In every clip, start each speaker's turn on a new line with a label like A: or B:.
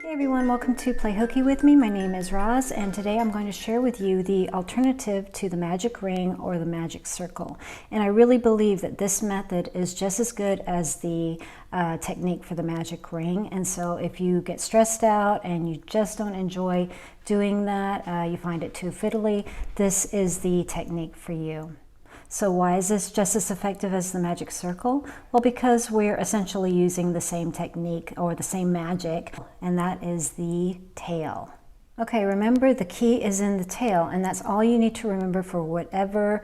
A: Hey everyone, welcome to Play Hooky with me. My name is Roz, and today I'm going to share with you the alternative to the magic ring or the magic circle. And I really believe that this method is just as good as the technique for the magic ring. And so if you get stressed out and you just don't enjoy doing that, you find it too fiddly, this is the technique for you. So why is this just as effective as the magic circle? Well, because we're essentially using the same technique or the same magic, and that is the tail. Okay, remember the key is in the tail, and that's all you need to remember for whatever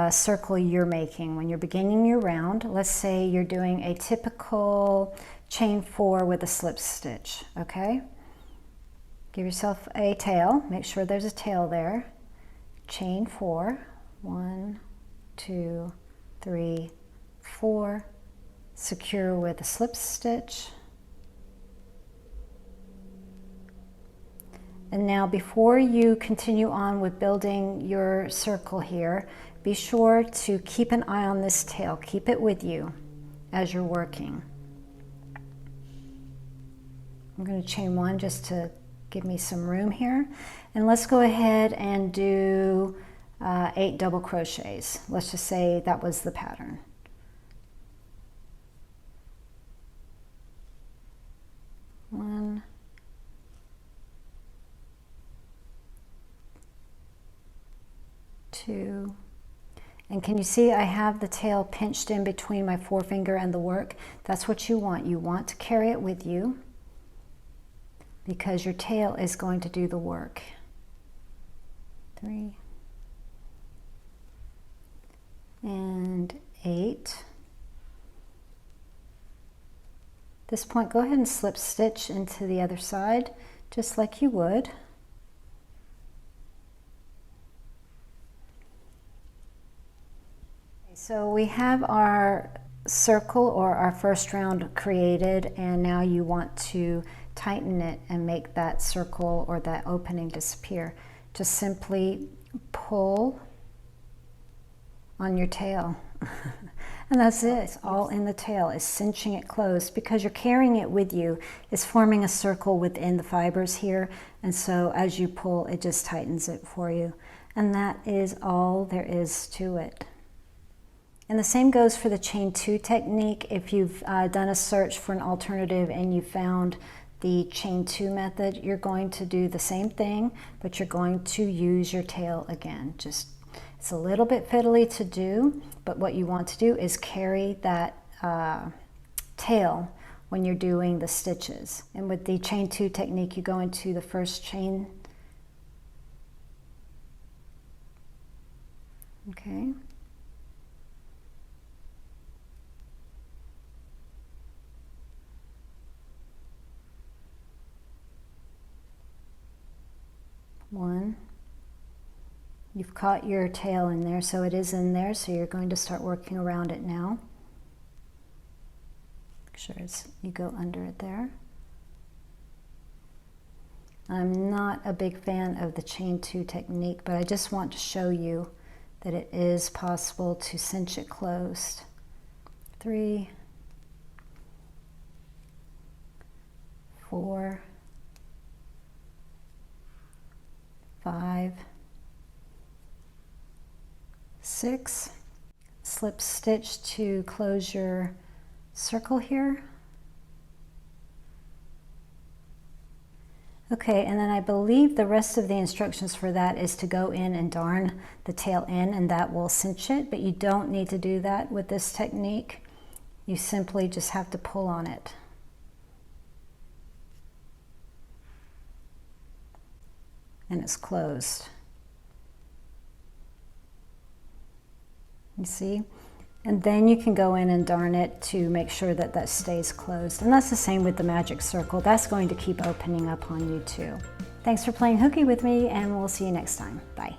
A: circle you're making. When you're beginning your round, let's say you're doing a typical chain 4 with a slip stitch, okay? Give yourself a tail, make sure there's a tail there. Chain 4, 1, 2, 3, 4, secure with a slip stitch. And now before you continue on with building your circle here, be sure to keep an eye on this tail. Keep it with you as you're working. I'm going to chain 1 just to give me some room here. And let's go ahead and do 8 double crochets. Let's just say that was the pattern. One, two, and can you see I have the tail pinched in between my forefinger and the work? That's what you want. You want to carry it with you because your tail is going to do the work. 3 and 8. At this point, go ahead and slip stitch into the other side, just like you would. So we have our circle or our first round created, and now you want to tighten it and make that circle or that opening disappear. Just simply pull on your tail. And that's it. It's all in the tail. It's cinching it closed because you're carrying it with you. It's forming a circle within the fibers here, and so as you pull, it just tightens it for you. And that is all there is to it. And the same goes for the chain 2 technique. If you've done a search for an alternative and you found the chain 2 method, you're going to do the same thing, but you're going to use your tail again. It's a little bit fiddly to do, but what you want to do is carry that tail when you're doing the stitches. And with the chain 2 technique, you go into the first chain. Okay. One. You've caught your tail in there, so it is in there, so you're going to start working around it now. Make sure you go under it there. I'm not a big fan of the chain 2 technique, but I just want to show you that it is possible to cinch it closed. 3, 4, 5, 6, slip stitch to close your circle here. Okay, and then I believe the rest of the instructions for that is to go in and darn the tail in, and that will cinch it, but you don't need to do that with this technique. You simply just have to pull on it. And it's closed. You see? And then you can go in and darn it to make sure that that stays closed. And that's the same with the magic circle. That's going to keep opening up on you too. Thanks for playing hooky with me, and we'll see you next time. Bye.